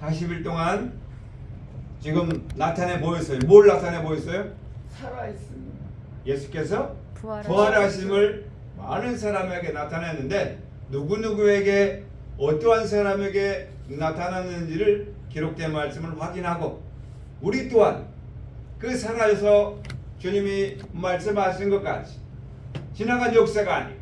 40일 동안 지금 나타내 보였어요. 뭘 나타내 보였어요? 살아있습니다. 예수께서 부활하심을 많은 사람에게 나타냈는데 누구누구에게 어떠한 사람에게 나타났는지를 기록된 말씀을 확인하고 우리 또한 그 살아서 주님이 말씀하신 것 같이 지나간 역사가 아니고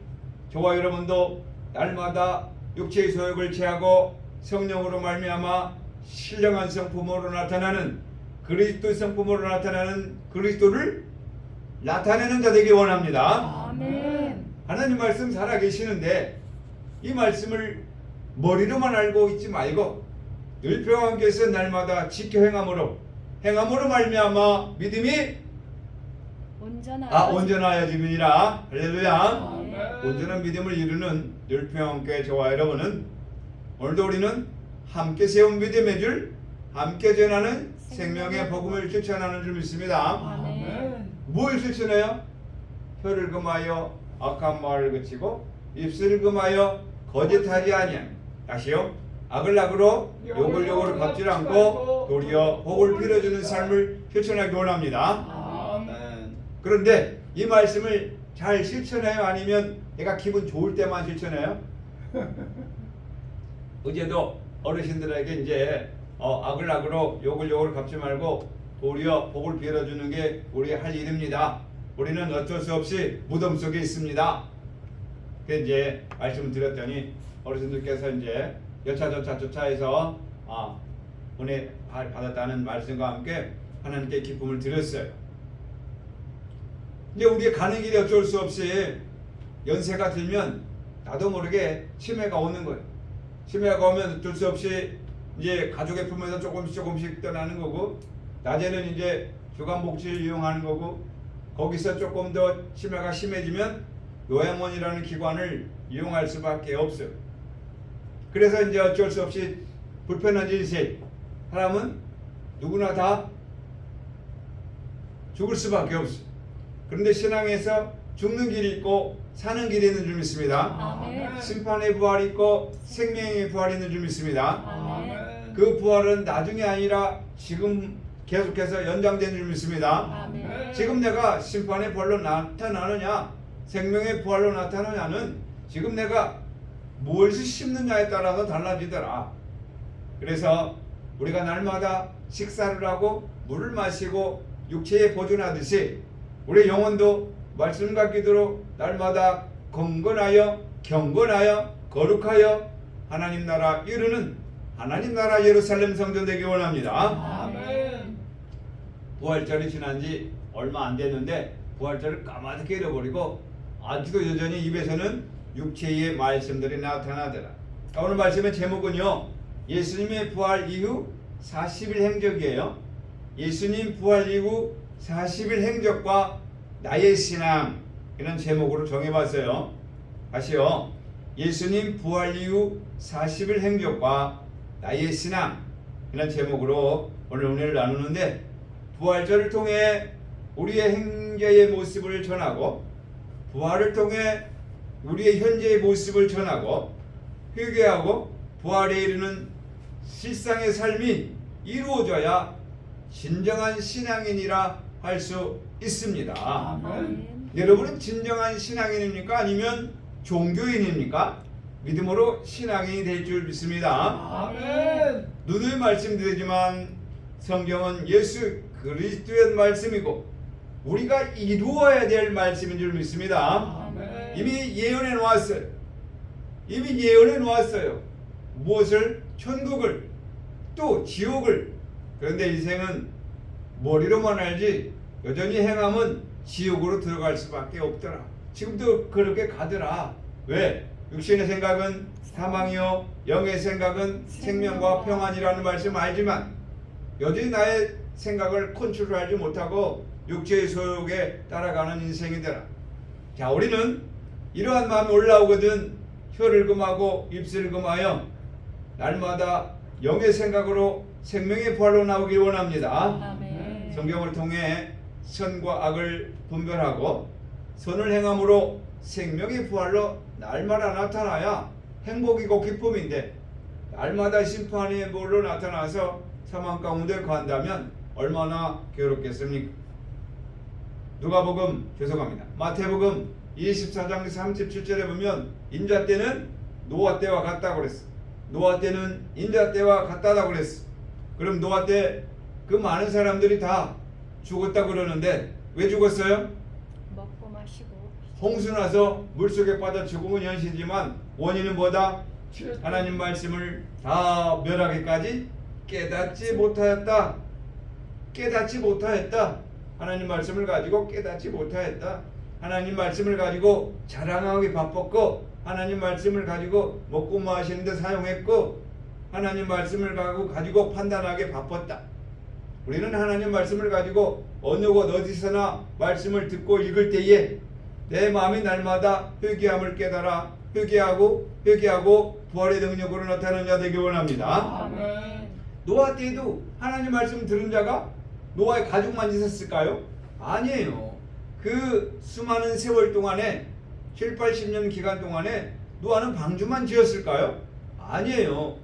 저와 여러분도 날마다 육체의 소욕을 취하고 성령으로 말미암아 신령한 성품으로 나타나는 그리스도 성품으로 나타나는 그리스도를 나타내는 자 되기 원합니다. 아멘. 하나님 말씀 살아계시는데 이 말씀을 머리로만 알고 있지 말고 늘 평안께서 날마다 지켜 행함으로 말미암아 믿음이 온전하여짐이니라. 할렐루야. 아멘. 온전한 믿음을 이루는 늘 평안교회 저와 여러분은 오늘도 우리는 함께 세운 믿음의 줄, 함께 전하는 생명의 복음을 실천하는 줄 믿습니다. 아멘. 뭘 실천해요? 혀를 금하여 악한 말을 그치고 입술을 금하여 거짓하지 아니하며 다시요 악을 악으로 욕을 욕으로 갚지 않고 도리어 복을 빌어주는 삶을 실천하기 원합니다. 아멘. 그런데 이 말씀을 잘 실천해요? 아니면 내가 기분 좋을 때만 실천해요? 어제도 어르신들에게 이제 악을 악으로 욕을 욕으로 갚지 말고 도리어 복을 빌어주는 게 우리의 할 일입니다. 우리는 어쩔 수 없이 무덤 속에 있습니다. 그 이제 말씀을 드렸더니 어르신들께서 이제 여차저차해서 은혜 받았다는 말씀과 함께 하나님께 기쁨을 드렸어요. 이제 우리가 가는 길이 어쩔 수 없이 연세가 들면 나도 모르게 치매가 오는 거예요. 치매가 오면 어쩔 수 없이 이제 가족의 품에서 조금씩 떠나는 거고 낮에는 이제 주간복지를 이용하는 거고 거기서 조금 더 치매가 심해지면 요양원이라는 기관을 이용할 수밖에 없어요. 그래서 이제 어쩔 수 없이 불편한 일세 사람은 누구나 다 죽을 수밖에 없어요. 그런데 신앙에서 죽는 길이 있고 사는 길이 있는 줄 믿습니다. 아멘. 심판의 부활이 있고 생명의 부활이 있는 줄 믿습니다. 아멘. 그 부활은 나중에 아니라 지금 계속해서 연장되는 줄 믿습니다. 아멘. 지금 내가 심판의 부활로 나타나느냐 생명의 부활로 나타나느냐는 지금 내가 무엇을 심느냐에 따라서 달라지더라. 그래서 우리가 날마다 식사를 하고 물을 마시고 육체에 보존하듯이 우리 영혼도 말씀과 기도로 날마다 건건하여 경건하여 거룩하여 하나님 나라 이루는 하나님 나라 예루살렘 성전 되기 원합니다. 아멘. 부활절이 지난 지 얼마 안 됐는데 부활절을 까맣게 잃어버리고 아직도 여전히 입에서는 육체의 말씀들이 나타나더라. 오늘 말씀의 제목은요 예수님의 부활 이후 40일 행적이에요. 예수님 부활 이후 40일 행적과 나의 신앙 이런 제목으로 정해봤어요. 다시요. 예수님 부활 이후 40일 행적과 나의 신앙 이런 제목으로 오늘 은혜를 나누는데 부활절을 통해 우리의 현재의 모습을 전하고 부활을 통해 우리의 현재의 모습을 전하고 회개하고 부활에 이르는 실상의 삶이 이루어져야 진정한 신앙인이라 할 수 있습니다. 아멘. 여러분은 진정한 신앙인입니까? 아니면 종교인입니까? 믿음으로 신앙인이 될 줄 믿습니다. 아멘. 누누이 말씀드리지만 성경은 예수 그리스도의 말씀이고 우리가 이루어야 될 말씀인 줄 믿습니다. 아멘. 이미 예언해 놓았어요. 이미 예언해 놓았어요. 무엇을? 천국을 또 지옥을. 그런데 인생은 머리로만 알지 여전히 행함은 지옥으로 들어갈 수밖에 없더라. 지금도 그렇게 가더라. 왜? 육신의 생각은 사망이요 영의 생각은 생명과 평안이라는 말씀 알지만 여전히 나의 생각을 컨트롤하지 못하고 육체의 소욕에 따라가는 인생이더라. 자, 우리는 이러한 마음이 올라오거든 혀를 금하고 입술을 금하여 날마다 영의 생각으로 생명의 부활로 나오길 원합니다. 아멘. 성경을 통해 선과 악을 분별하고 선을 행함으로 생명의 부활로 날마다 나타나야 행복이고 기쁨인데 날마다 심판의 볼로 나타나서 사망 가운데 간다면 얼마나 괴롭겠습니까? 누가복음 죄송합니다. 마태복음 24장 37절에 보면 인자 때는 노아 때와 같다고 그랬어. 노아 때는 인자 때와 같다고 그랬어. 그럼 노아 때 그 많은 사람들이 다 죽었다고 그러는데 왜 죽었어요? 먹고 마시고 홍수 나서 물속에 빠져 죽음은 현실이지만 원인은 뭐다? 하나님 말씀을 다 멸하기까지 깨닫지 못하였다. 깨닫지 못하였다. 하나님 말씀을 가지고 깨닫지 못하였다. 하나님 말씀을 가지고 자랑하기 바빴고 하나님 말씀을 가지고 먹고 마시는 데 사용했고 하나님 말씀을 가지고 판단하기 바빴다. 우리는 하나님 말씀을 가지고 어느 곳 어디서나 말씀을 듣고 읽을 때에 내 마음이 날마다 회개함을 깨달아 회개하고 부활의 능력으로 나타나는 자 되기 원합니다. 아멘. 노아 때에도 하나님 말씀 들은 자가 노아의 가족만 있었을까요? 아니에요. 그 수많은 세월 동안에 7, 80년 기간 동안에 노아는 방주만 지었을까요? 아니에요.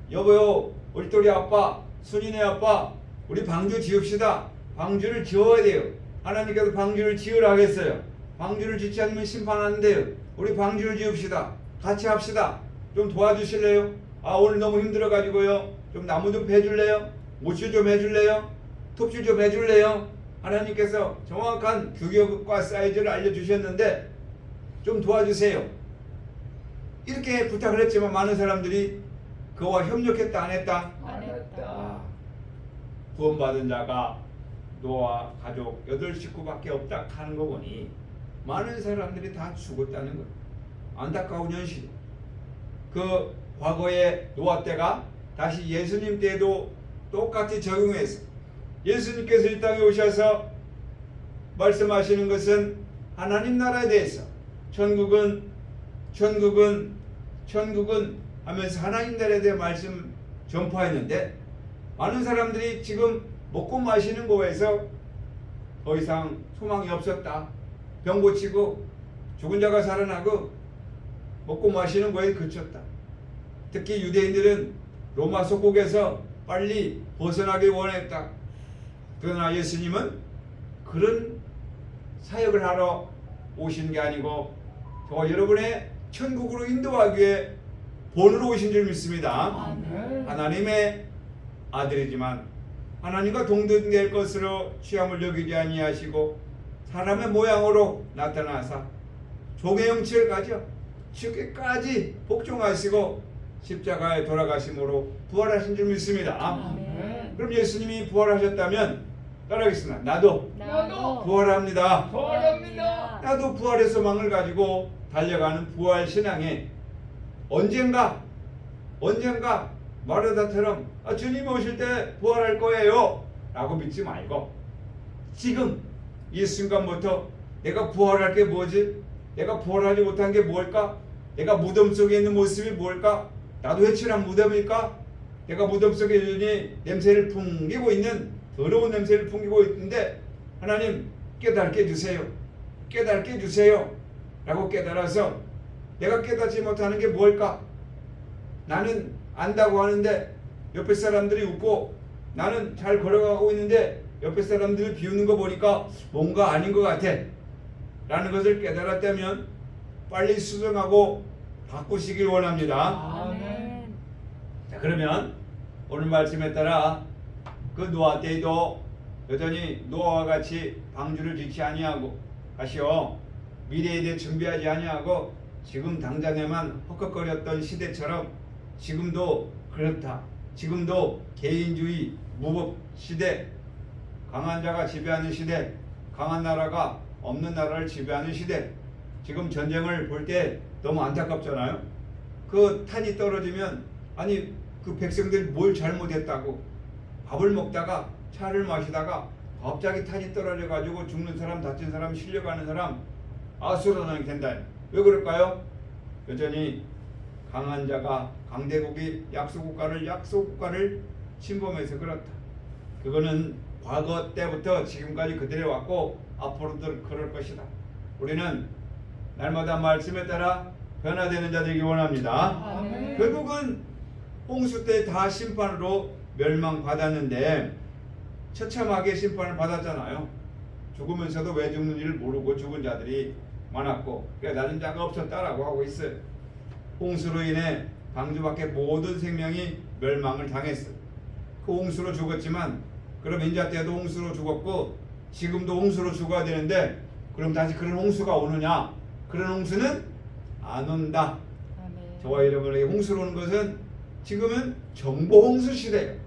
여보요, 울돌이 아빠, 순이네 아빠, 우리 방주 지읍시다. 방주를 지어야 돼요. 하나님께서 방주를 지으라 하겠어요. 방주를 짓지 않으면 심판하는데요. 우리 방주를 지읍시다. 같이 합시다. 좀 도와주실래요? 아, 오늘 너무 힘들어가지고요. 좀 나무 좀 베줄래요? 모치 좀 해줄래요? 톱질 좀 해줄래요? 하나님께서 정확한 규격과 사이즈를 알려주셨는데 좀 도와주세요. 이렇게 부탁을 했지만 많은 사람들이 그와 협력했다 안 했다? 안 했다. 구원받은 자가 노아 가족 8식구밖에 없다 하는 거 보니 많은 사람들이 다 죽었다는 거예요. 안타까운 현실. 그 과거의 노아 때가 다시 예수님 때도 똑같이 적용해서 예수님께서 이 땅에 오셔서 말씀하시는 것은 하나님 나라에 대해서 천국은 하면서 하나님 나라에 대해 말씀 전파했는데 많은 사람들이 지금 먹고 마시는 거에서 더 이상 소망이 없었다. 병 고치고 죽은 자가 살아나고 먹고 마시는 거에 그쳤다. 특히 유대인들은 로마 속국에서 빨리 벗어나길 원했다. 그러나 예수님은 그런 사역을 하러 오신 게 아니고 저 여러분의 천국으로 인도하기 위해 본으로 오신 줄 믿습니다. 아멘. 하나님의 아들이지만 하나님과 동등될 것으로 취함을 여기지 아니하시고 사람의 모양으로 나타나사 종의 형체를 가져 죽기까지 복종하시고 십자가에 돌아가심으로 부활하신 줄 믿습니다. 아멘. 그럼 예수님이 부활하셨다면 따라하겠습니다. 나도 부활합니다. 부활합니다. 나도 부활의 소망을 가지고 달려가는 부활 신앙에 언젠가 마르다처럼 주님 오실 때 부활할 거예요 라고 믿지 말고 지금 이 순간부터 내가 부활할 게 뭐지? 내가 부활하지 못한 게 뭘까? 내가 무덤 속에 있는 모습이 뭘까? 나도 회칠한 무덤일까? 내가 무덤 속에 여전히 냄새를 풍기고 있는 더러운 냄새를 풍기고 있는데 하나님 깨닫게 해주세요. 깨닫게 해주세요 라고 깨달아서 내가 깨닫지 못하는 게 뭘까? 나는 안다고 하는데 옆에 사람들이 웃고 나는 잘 걸어가고 있는데 옆에 사람들이 비웃는 거 보니까 뭔가 아닌 것 같아 라는 것을 깨달았다면 빨리 수정하고 바꾸시길 원합니다. 아멘. 자, 그러면 오늘 말씀에 따라 그 노아 때에도 여전히 노아와 같이 방주를 짓지 아니하고 하시오 미래에 대해 준비하지 아니하고 지금 당장에만 헛헛거렸던 시대처럼 지금도 그렇다. 지금도 개인주의 무법 시대, 강한 자가 지배하는 시대, 강한 나라가 없는 나라를 지배하는 시대. 지금 전쟁을 볼 때 너무 안타깝잖아요. 그 탄이 떨어지면 아니 그 백성들이 뭘 잘못했다고 밥을 먹다가 차를 마시다가 갑자기 탄이 떨어져 가지고 죽는 사람, 다친 사람, 실려가는 사람 아수라장이 된다. 왜 그럴까요? 여전히 강한 자가 강대국이 약소국가를 침범해서 그렇다. 그거는 과거 때부터 지금까지 그대로 왔고 앞으로도 그럴 것이다. 우리는 날마다 말씀에 따라 변화되는 자 되기 원합니다. 아멘. 결국은 홍수 때 다 심판으로 멸망받았는데 처참하게 심판을 받았잖아요. 죽으면서도 왜 죽는지를 모르고 죽은 자들이 많았고, 그러니까 낮은 자가 없었다라고 하고 있어요. 홍수로 인해 방주 밖의 모든 생명이 멸망을 당했어요. 그 홍수로 죽었지만 그럼 인자 때도 홍수로 죽었고 지금도 홍수로 죽어야 되는데 그럼 다시 그런 홍수가 오느냐? 그런 홍수는 안 온다. 아멘. 저와 여러분에게 홍수로 오는 것은 지금은 정보 홍수 시대예요. 아멘.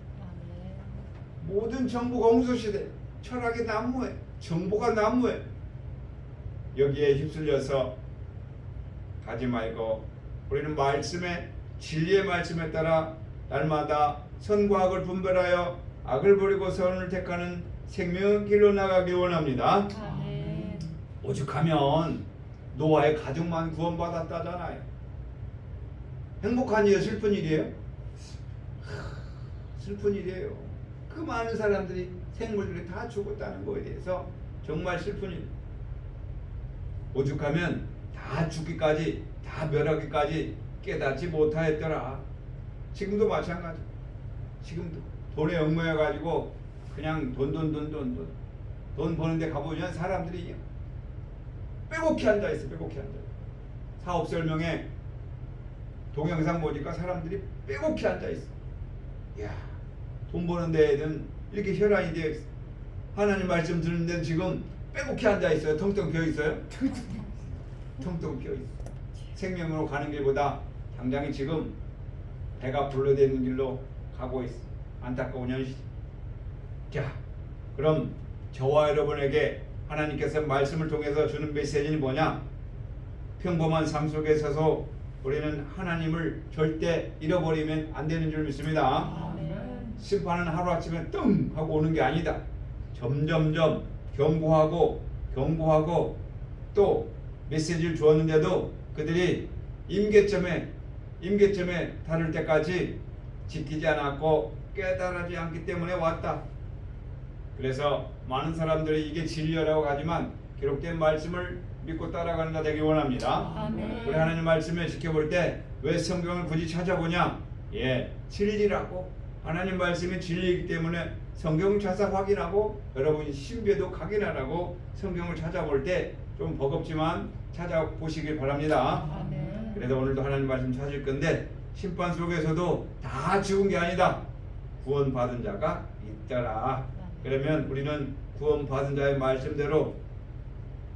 모든 정보가 홍수 시대. 철학이 난무해. 정보가 난무해. 여기에 휩쓸려서 가지 말고 우리는 말씀에 진리의 말씀에 따라 날마다 선과 악을 분별하여 악을 버리고 선을 택하는 생명의 길로 나가기 원합니다. 아멘. 오죽하면 노아의 가족만 구원받았다잖아요. 행복한 일이에요, 슬픈 일이에요? 슬픈 일이에요. 그 많은 사람들이 생물들이 다 죽었다는 거에 대해서 정말 슬픈 일. 오죽하면 다 죽기까지, 다 멸하기까지 깨닫지 못하였더라. 지금도 마찬가지. 지금도 돈에 얽매여가지고 그냥 돈 버는데 가보면 사람들이 빼곡히 앉아있어. 빼곡히 앉아있어. 사업 설명에 동영상 보니까 사람들이 빼곡히 앉아있어. 이야, 돈 버는 데에는 이렇게 혈안이 되어 있어. 하나님 말씀 듣는 데는 지금 빼곡히 앉아있어요. 텅텅 비어있어요. 텅텅 비어있어. 생명으로 가는 길보다 당장이 지금 배가 불러대는 길로 가고 있어. 안타까운 현실. 자, 그럼 저와 여러분에게 하나님께서 말씀을 통해서 주는 메시지는 뭐냐? 평범한 삶 속에 서서 우리는 하나님을 절대 잃어버리면 안 되는 줄 믿습니다. 아멘. 심판은 하루아침에 뜸 하고 오는 게 아니다. 점점점 경고하고 또 메시지를 주었는데도 그들이 임계점에 다를 때까지 지키지 않았고 깨달지 않기 때문에 왔다. 그래서 많은 사람들이 이게 진리라고 하지만 기록된 말씀을 믿고 따라가는 자 되기 원합니다. 아멘. 우리 하나님 말씀을 지켜볼 때 왜 성경을 굳이 찾아보냐? 진리라고. 하나님 말씀이 진리이기 때문에 성경 찾아 확인하고 여러분이 신비도 확인하라고 성경을 찾아볼 때 좀 버겁지만 찾아보시길 바랍니다. 아멘. 그래서 오늘도 하나님 말씀 찾을 건데 심판 속에서도 다 죽은 게 아니다. 구원받은 자가 있더라. 그러면 우리는 구원받은 자의 말씀대로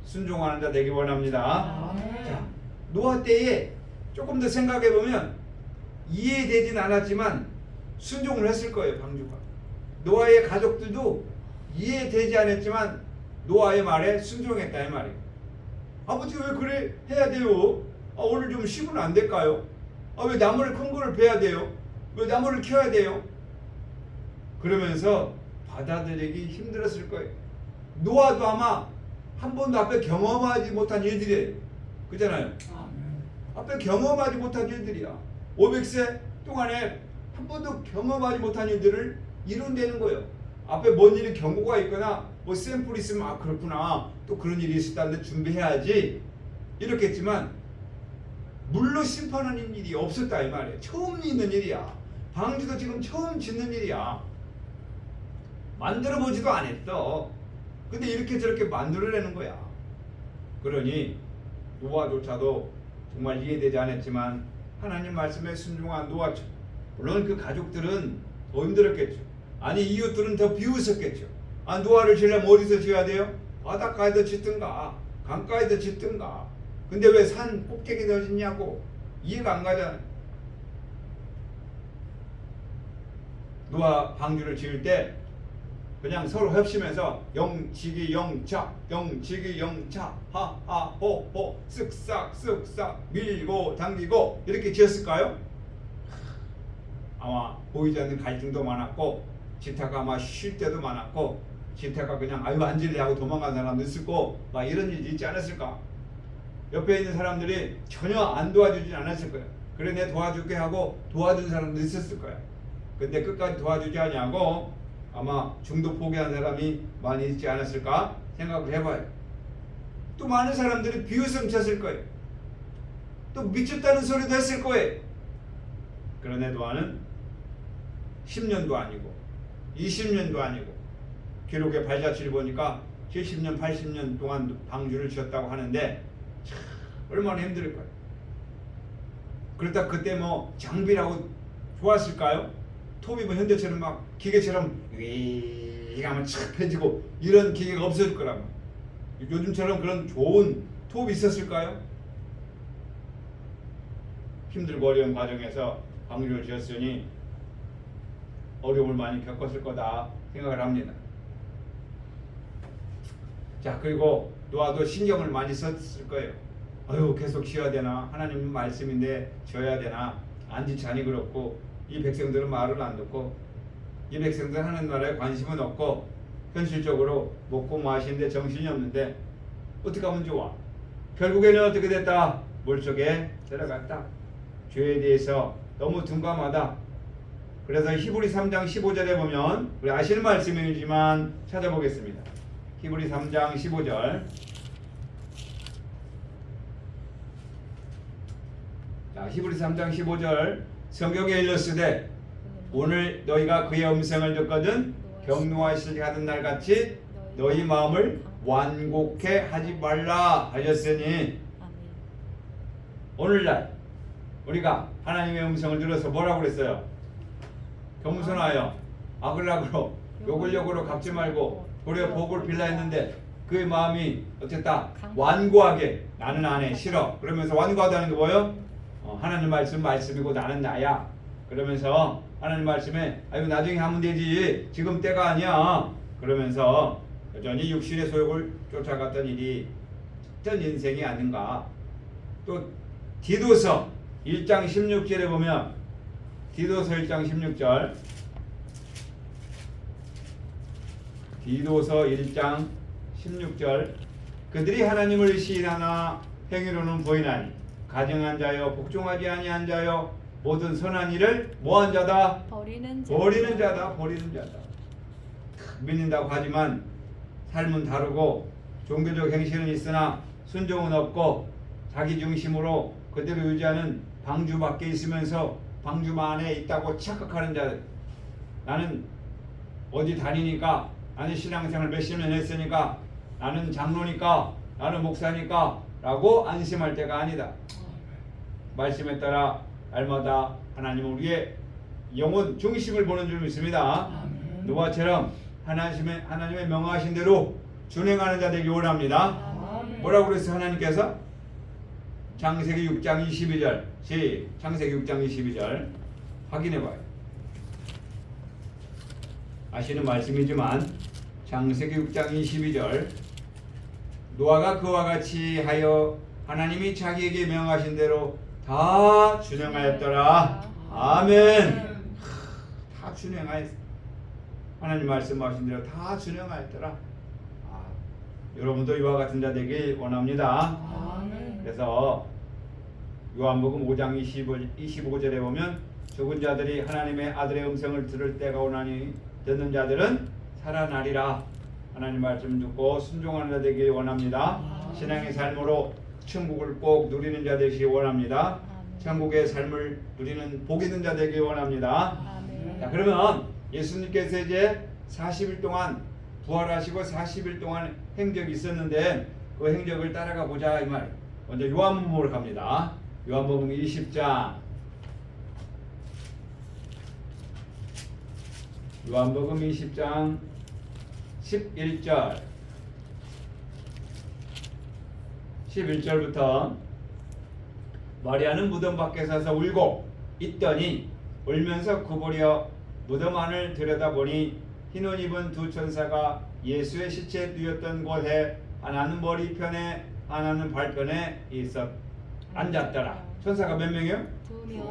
순종하는 자 되기 원합니다. 아멘. 자, 노아 때에 조금 더 생각해 보면 이해되진 않았지만 순종을 했을 거예요. 방주가. 노아의 가족들도 이해되지 않았지만 노아의 말에 순종했다 이 말이에요. 아버지 왜 그래 해야 돼요? 오늘 좀 쉬면 안 될까요? 왜 나무를 큰 거를 베야 돼요? 왜 나무를 켜야 돼요? 그러면서 받아들이기 힘들었을 거예요. 노아도 아마 한 번도 앞에 경험하지 못한 일들이에요. 그잖아요. 앞에 경험하지 못한 일들이야. 500세 동안에 한 번도 경험하지 못한 일들을 이룬다는 거예요. 앞에 뭔 일이 경고가 있거나 뭐 샘플이 있으면 그렇구나 또 그런 일이 있었다는데 준비해야지 이렇게 했지만 물로 심판하는 일이 없었다 이 말이에요. 처음 있는 일이야. 방주도 지금 처음 짓는 일이야. 만들어 보지도 않았어. 근데 이렇게 저렇게 만들어내는 거야. 그러니 노아조차도 정말 이해되지 않았지만 하나님 말씀에 순종한 노아처럼, 물론 그 가족들은 더 힘들었겠죠. 아니 이웃들은 더 비웃었겠죠. 노아를 지려면 어디서 지어야 돼요? 바닷가에서 짓든가 강가에서 짓든가. 근데 왜 산 꼭대기에서 짓냐고 이해가 안 가잖아요. 노아 방주를 지을 때 그냥 서로 협심해서 영지기 영차 하하호호 쓱싹 밀고 당기고 이렇게 지었을까요? 아마 보이지 않는 갈등도 많았고 지태가 아마 쉴 때도 많았고 지태가 그냥 안 질래 하고 도망간 사람도 있을 거고 막 이런 일이 있지 않았을까? 옆에 있는 사람들이 전혀 안 도와주진 않았을 거예요. 그래 내 도와줄게 하고 도와준 사람도 있었을 거예요. 근데 끝까지 도와주지 않냐고 아마 중도 포기한 사람이 많이 있지 않았을까 생각을 해봐요. 또 많은 사람들이 비웃음 쳤을 거예요. 또 미쳤다는 소리도 했을 거예요. 그러나 노아는 10년도 아니고 20년도 아니고 기록의 발자취를 보니까 70년 80년 동안 방주를 지었다고 하는데 참 얼마나 힘들까요? 그렇다 그때 뭐 장비라고 좋았을까요? 톱이 뭐 현대처럼 막 기계처럼 윙 하면 착 펴지고 이런 기계가 없을 거라고. 요즘처럼 그런 좋은 톱이 있었을까요? 힘들고 어려운 과정에서 방주를 지었으니 어려움을 많이 겪었을 거다 생각을 합니다. 자, 그리고 노아도 신경을 많이 썼을 거예요. 아유, 계속 지어야 되나? 하나님 말씀인데 지어야 되나? 안 지차니 그렇고 이 백성들은 말을 안 듣고 이 백성들은 하는 나라에 관심은 없고 현실적으로 먹고 마시는데 정신이 없는데 어떻게 하면 좋아? 결국에는 어떻게 됐다? 물속에 들어갔다. 죄에 대해서 너무 둔감하다. 그래서 히브리 3장 15절에 보면 우리 아시는 말씀이지만 찾아보겠습니다. 히브리 3장 15절. 자, 히브리 3장 15절 성경에 일렀으되 오늘 너희가 그의 음성을 듣거든 경노하실 같은 날 같이 너희 마음을 완곡해 하지 말라 하셨으니 아멘. 오늘날 우리가 하나님의 음성을 들어서 뭐라고 그랬어요? 겸손하여 악을악으로 욕을욕으로 갚지 말고 도리어 복을 빌라 했는데 그의 마음이 어쨌다? 완고하게 나는 안 해 싫어. 그러면서 완고하다는 게 뭐예요? 하나님 말씀이고 나는 나야. 그러면서 하나님 말씀에 아이고 나중에 하면 되지 지금 때가 아니야. 그러면서 여전히 육신의 소욕을 쫓아갔던 일이 어떤 인생이 아닌가. 또 디도서 1장 16절에 보면 디도서 1장 16절 디도서 1장 16절 그들이 하나님을 시인하나 행위로는 부인하니 가증한 자여 복종하지 아니한 자여 모든 선한 일을 뭐한 자다? 버리는 자다. 믿는다고 하지만 삶은 다르고 종교적 행실은 있으나 순종은 없고 자기 중심으로 그대로 유지하는 방주 밖에 있으면서 방주 안에 있다고 착각하는 자들. 나는 어디 다니니까 나는 신앙생활 몇십 년 했으니까 나는 장로니까 나는 목사니까 라고 안심할 때가 아니다. 말씀에 따라 날마다 하나님은 우리의 영혼 중심을 보는 줄 믿습니다. 노아처럼 하나님의 명하신 대로 준행하는 자 되기 원합니다. 뭐라고 그랬어요 하나님께서? 창세기 6장 22절 창세기 6장 22절 확인해봐요. 아시는 말씀이지만 창세기 6장 22절 노아가 그와 같이 하여 하나님이 자기에게 명하신 대로 다 준행하였더라. 아멘. 다 준행하였어. 하나님 말씀하신 대로 다 준행하였더라. 여러분도 이와 같은 자 되길 원합니다. 그래서 요한복음 5장 25절에 보면 죽은 자들이 하나님의 아들의 음성을 들을 때가 오나니 듣는 자들은 살아나리라. 하나님 말씀 듣고 순종하는 자 되길 원합니다. 신앙의 삶으로 천국을 꼭 누리는 자 되시기 원합니다. 천국의 삶을 누리는 복 있는 자 되길 원합니다. 자, 그러면 예수님께서 이제 40일 동안 부활하시고 40일 동안 행적이 있었는데 그 행적을 따라가 보자 이 말. 먼저 요한복음으로 갑니다. 요한복음 20장. 요한복음 20장 11절 11절부터 마리아는 무덤 밖에 서서 울고 있더니 울면서 구부려 무덤 안을 들여다보니 흰 옷 입은 두 천사가 예수의 시체 누였던 곳에 하나는 머리편에 하나는 발편에 있어 앉았더라. 천사가 몇 명이요?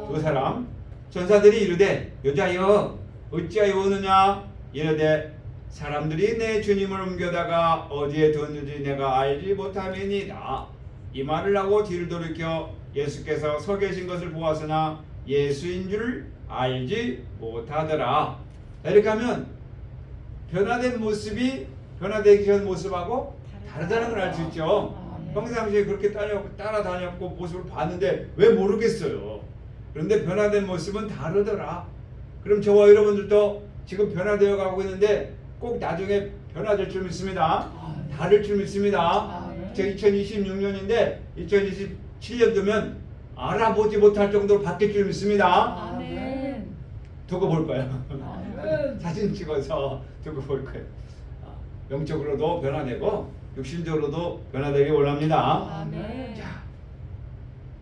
두 사람. 천사들이 이르되 여자여 어찌하여 우느냐 이르되 사람들이 내 주님을 옮겨다가 어디에 두었는지 내가 알지 못함이니이다. 이 말을 하고 뒤를 돌이켜 예수께서 서 계신 것을 보았으나 예수인 줄 알지 못하더라. 이렇게 하면 변화된 모습이 변화되기 전 모습하고 다르다는 걸 알 수 있죠. 평상시에 그렇게 따라다녔고 모습을 봤는데 왜 모르겠어요. 그런데 변화된 모습은 다르더라. 그럼 저와 여러분들도 지금 변화되어 가고 있는데 꼭 나중에 변화될 줄 믿습니다. 다를 줄 믿습니다. 아멘. 저 2026년인데 2027년도면 알아보지 못할 정도로 바뀔 줄 믿습니다. 아멘. 두고 볼 거예요. 아멘. 사진 찍어서 두고 볼 거예요. 영적으로도 변화되고 육신적으로도 변화되기 원합니다. 아멘. 자,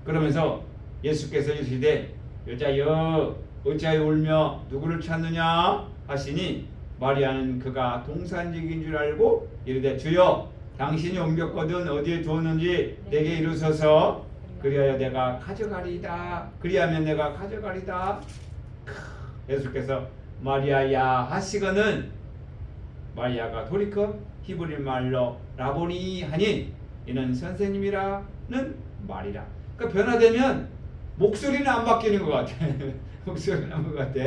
그러면서 예수께서 이르시되 여자여 어찌하여 울며 누구를 찾느냐 하시니 마리아는 그가 동산직인 줄 알고 이르되 주여 당신이 옮겼거든 어디에 두었는지 내게 이루소서 그리하여 내가 가져가리이다. 그리하면 내가 가져가리이다. 예수께서 마리아야 하시거는 마리아가 돌이켜 히브리 말로 라보니 하니 이는 선생님이라는 말이라. 그러니까 변화되면 목소리는 안 바뀌는 것 같아. 목소리는 안 것 같아.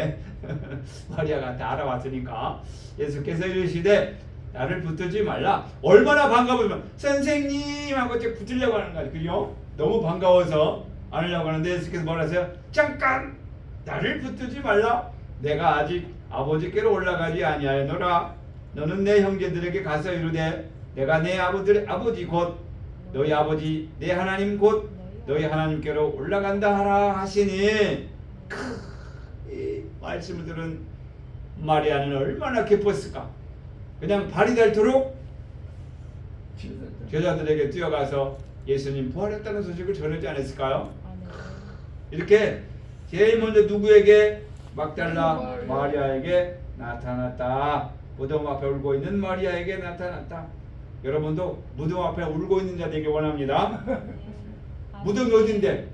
마리아가 다 알아왔으니까 예수께서 이르시되 나를 붙들지 말라. 얼마나 반가우면 선생님 하고 이제 붙으려고 하는 거야. 그죠? 너무 반가워서 안으려고 하는데 예수께서 뭐라 하세요? 잠깐 나를 붙들지 말라. 내가 아직 아버지께로 올라가지 아니하였노라. 너는 내 형제들에게 가서 이르되 내가 내 아버지 곧 너희 아버지 내 하나님 곧 너희 하나님께로 올라간다 하라 하시니 이 말씀을 들은 마리아는 얼마나 기뻤을까. 그냥 발이 닳도록 제자들에게 뛰어가서 예수님 부활했다는 소식을 전하지 않았을까요? 아멘. 이렇게 제일 먼저 누구에게? 막달라 마리아에게 나타났다. 무덤 앞에 울고 있는 마리아에게 나타났다. 여러분도 무덤 앞에 울고 있는 자 되기 원합니다. 무덤이 어딘데?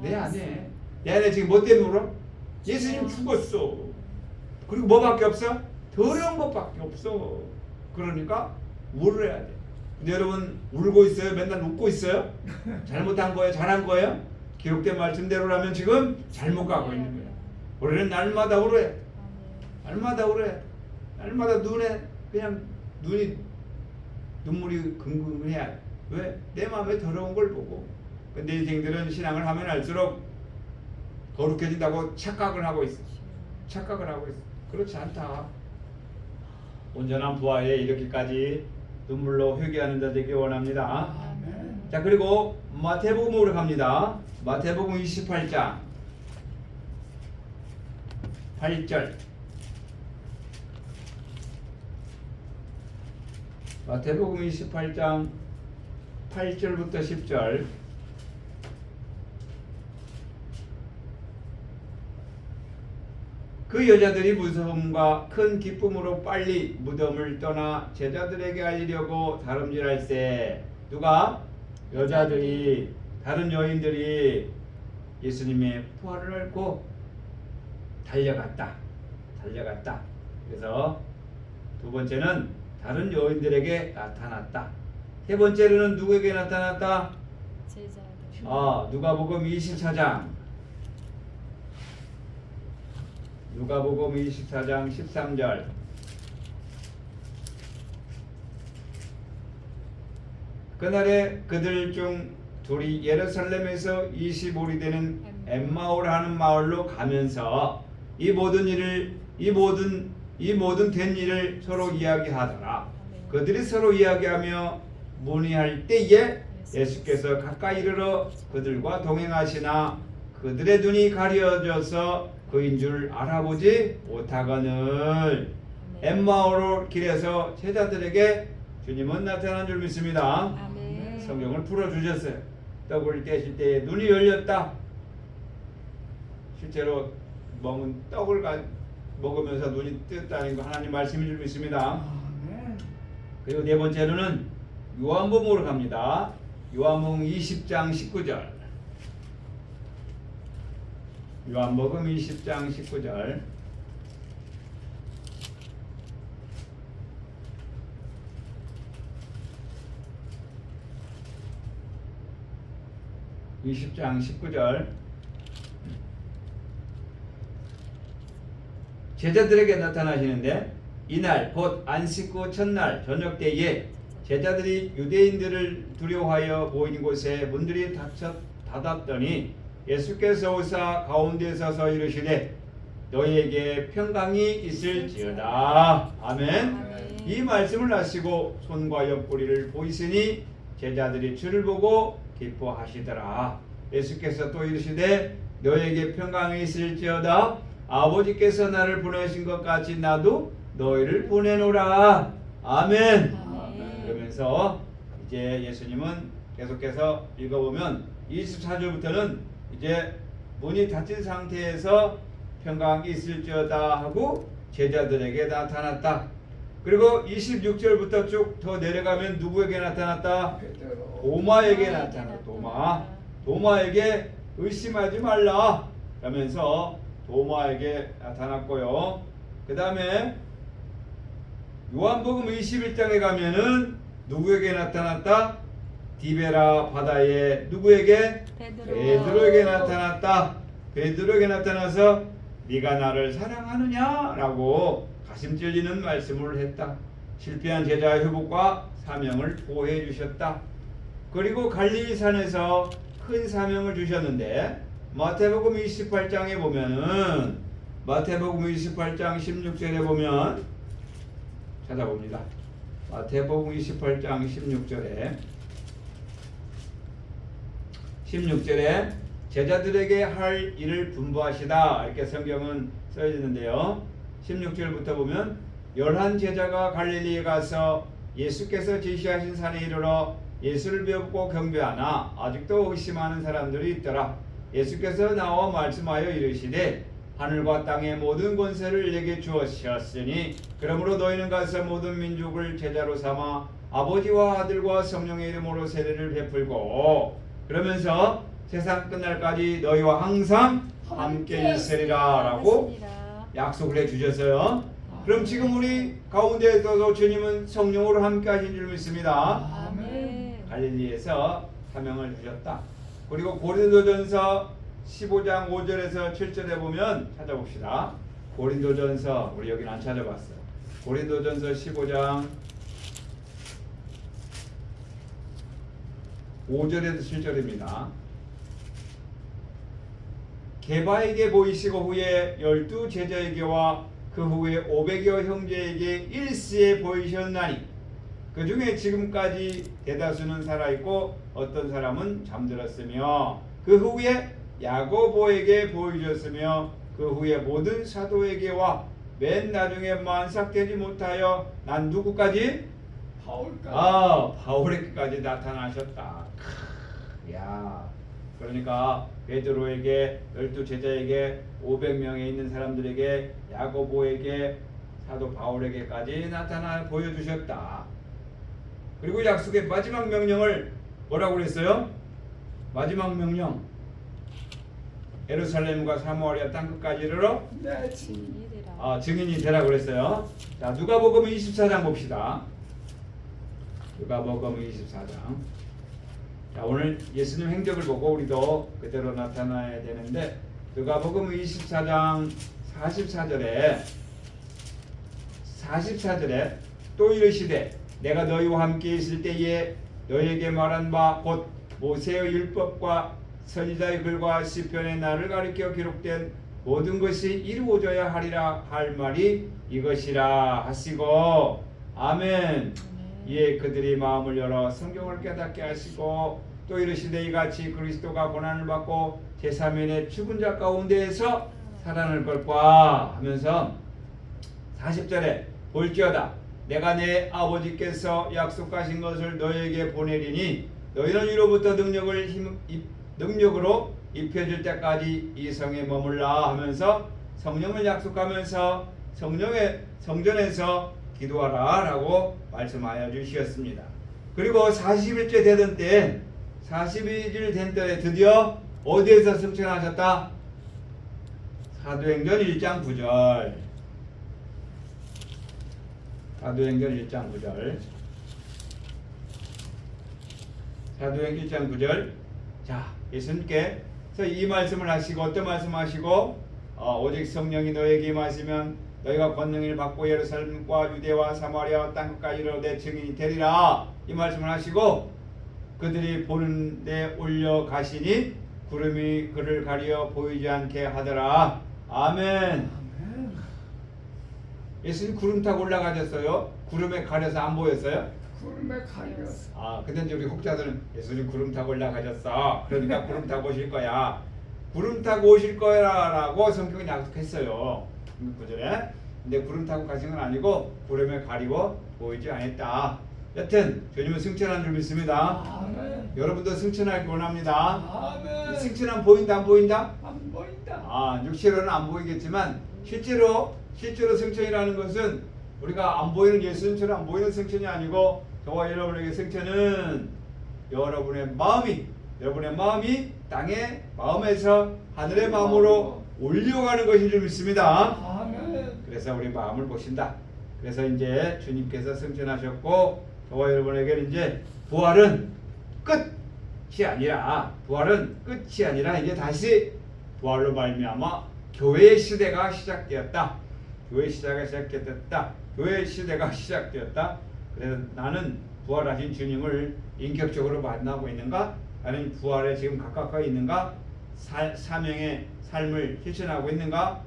내 안에. 내 안에 지금 뭐 때문에 울어? 예수님 죽었어. 그리고 뭐밖에 없어? 더러운 것밖에 없어. 그러니까 울어야 돼. 근데 여러분 울고 있어요? 맨날 웃고 있어요? 잘못한 거예요? 잘한 거예요? 기록된 말씀대로라면 지금 잘못 가고 있는 거예요. 우리는 날마다 울어야 돼. 날마다 울어야 돼. 날마다 눈에 그냥 눈물이 긍긍해야 돼. 왜? 내 마음에 더러운 걸 보고. 근데 인생들은 신앙을 하면 할수록 거룩해진다고 착각을 하고 있어. 착각을 하고 있어. 그렇지 않다. 온전한 부활에 이렇게까지 눈물로 회개하는 자 되기 원합니다. 아멘. 자, 그리고 마태복음으로 갑니다. 마태복음 28장 8절. 마태복음 28장 8절부터 10절. 그 여자들이 무서움과 큰 기쁨으로 빨리 무덤을 떠나 제자들에게 알리려고 다름질할세. 누가? 여자들이, 다른 여인들이 예수님의 부활을 알고 달려갔다. 그래서 두 번째는 다른 여인들에게 나타났다. 세 번째로는 누구에게 나타났다? 제자들. 누가복음 24장. 누가복음 24장 13절. 그날에 그들 중 둘이 예루살렘에서 25리 되는 엠마오라는 마을로 가면서 이 모든 된 일을 서로 이야기하더라. 그들이 서로 이야기하며 문의할 때에 예수께서 가까이 이르러 그들과 동행하시나 그들의 눈이 가려져서 그인 줄 알아보지 못하거늘. 엠마오로 길에서 제자들에게 주님은 나타난 줄 믿습니다. 아멘. 성경을 풀어주셨어요. 떡을 떼실 때 눈이 열렸다. 실제로 먹은 떡을 먹으면서 눈이 떴다는 거 하나님 말씀인 줄 믿습니다. 아멘. 그리고 네 번째로는 요한복음으로 갑니다. 요한복음 20장 19절. 요한복음 20장 19절. (20장 19절) 제자들에게 나타나시는데 이날 곧 안식 후 첫날 저녁 때에 제자들이 유대인들을 두려워하여 모인 곳에 문들이 닫았더니 예수께서 오사 가운데 서서 이르시되 너희에게 평강이 있을지어다. 아멘. 아멘. 이 말씀을 하시고 손과 옆구리를 보이시니 제자들이 주를 보고 기뻐하시더라. 예수께서 또 이르시되 너희에게 평강이 있을지어다. 아버지께서 나를 보내신 것 같이 나도 너희를 보내노라. 아멘. 아멘. 그러면서 이제 예수님은 계속해서 읽어보면 24절부터는 이제 문이 닫힌 상태에서 평강이 있을지어다 하고 제자들에게 나타났다. 그리고 26절부터 쭉 더 내려가면 누구에게 나타났다? 베드로. 도마에게 나타났다. 도마에게 의심하지 말라 라면서 도마에게 나타났고요. 그 다음에 요한복음 21장에 가면은 누구에게 나타났다? 디베라 바다에 누구에게? 베드로에게 나타났다. 베드로에게 나타나서 네가 나를 사랑하느냐? 라고 가슴 찔리는 말씀을 했다. 실패한 제자의 회복과 사명을 보호해 주셨다. 그리고 갈릴리산에서 큰 사명을 주셨는데 마태복음 28장에 보면은 마태복음 28장 16절에 보면 찾아봅니다. 마태복음 28장 16절에 제자들에게 할 일을 분부하시다 이렇게 성경은 써 있는데요. 16절부터 보면 11 제자가 갈릴리에 가서 예수께서 지시하신 산에 이르러 예수를 배우고 경배하나 아직도 의심하는 사람들이 있더라. 예수께서 나와 말씀하여 이르시되 하늘과 땅의 모든 권세를 내게 주었으니 그러므로 너희는 가서 모든 민족을 제자로 삼아 아버지와 아들과 성령의 이름으로 세례를 베풀고 그러면서 세상 끝날까지 너희와 항상 함께 있으리라 라고 약속을 해주셨어요. 그럼 지금 우리 가운데 있어서 주님은 성령으로 함께 하신 줄 믿습니다. 아멘. 갈릴리에서 사명을 주셨다. 그리고 고린도전서 15장 5절에서 7절에 보면 찾아봅시다. 고린도전서 우리 여기는 안 찾아봤어요. 고린도전서 15장 5절에서 7절입니다. 게바에게 보이시고 후에 12 제자에게와 그 후에 500여 형제에게 일시에 보이셨나니 그 중에 지금까지 대다수는 살아있고 어떤 사람은 잠들었으며 그 후에 야고보에게 보이셨으며 그 후에 모든 사도에게와 맨 나중에 만삭되지 못하여 난 누구까지? 바울까지. 바울에게까지 나타나셨다. 야, 그러니까 베드로에게 12 제자에게 500명에 있는 사람들에게 야고보에게 사도 바울에게까지 나타나 보여주셨다. 그리고 약속의 마지막 명령을 뭐라고 그랬어요? 마지막 명령 예루살렘과 사마리아 땅끝까지 이르러 네. 증인이 되라. 증인이 되라 그랬어요. 자, 누가복음 24장 봅시다. 누가복음 24장. 자, 오늘 예수님 행적을 보고 우리도 그대로 나타나야 되는데 누가복음 24장 44절에 또 이르시되 내가 너희와 함께 있을 때에 너희에게 말한 바 곧 모세의 율법과 선지자의 글과 시편의 나를 가리켜 기록된 모든 것이 이루어져야 하리라 할 말이 이것이라 하시고 아멘. 이에 그들이 마음을 열어 성경을 깨닫게 하시고 또 이르시되 이같이 그리스도가 고난을 받고 제3일에 죽은 자 가운데에서 살아날 것과 하면서 40절에 볼지어다 내가 내 아버지께서 약속하신 것을 너희에게 보내리니 너희는 위로부터 능력으로 입혀질 때까지 이 성에 머물라 하면서 성령을 약속하면서 성전에서 기도하라 라고 말씀하여 주셨습니다. 그리고 40일째 되던 때 42일 된 때에 드디어 어디에서 승천하셨다? 사도행전 1장 9절. 사도행전 1장 9절. 사도행전 1장 9절. 자, 예수님께서 이 말씀을 하시고 어떤 말씀하시고 오직 성령이 너에게 임하시면 너희가 권능을 받고 예루살렘과 유대와 사마리아와 땅끝까지 이르러 내 증인이 되리라 이 말씀을 하시고 그들이 보는 데 올려가시니 구름이 그를 가리어 보이지 않게 하더라. 아멘. 예수님 구름 타고 올라가셨어요? 구름에 가려서 안 보였어요? 구름에 가렸어. 아, 근데 이제 우리 혹자들은 예수님 구름 타고 올라가셨어. 그러니까 구름 타고 오실 거야. 구름 타고 오실 거라고 성경이 약속했어요. 9절에. 근데 구름 타고 가신 건 아니고 구름에 가리고 보이지 않았다. 여튼 주님은 승천한 줄 믿습니다. 아멘. 여러분도 승천하길 원합니다. 아멘. 승천은 보인다 안 보인다? 안 보인다. 아, 육체로는 안 보이겠지만 실제로 승천이라는 것은 우리가 안 보이는 예수님처럼 안 보이는 승천이 아니고 저와 여러분에게 승천은 여러분의 마음이 땅의 마음에서 하늘의 마음으로 올려가는 것인 줄 믿습니다. 아멘. 그래서 우리 마음을 보신다. 그래서 이제 주님께서 승천하셨고 저와 여러분에게는 이제 부활은 끝이 아니라 이제 다시 부활로 말미암아 교회의 시대가 시작되었다. 교회의 시대가 시작되었다. 그래서 나는 부활하신 주님을 인격적으로 만나고 있는가? 나는 부활에 지금 가까이 있는가? 사명의 삶을 실천하고 있는가?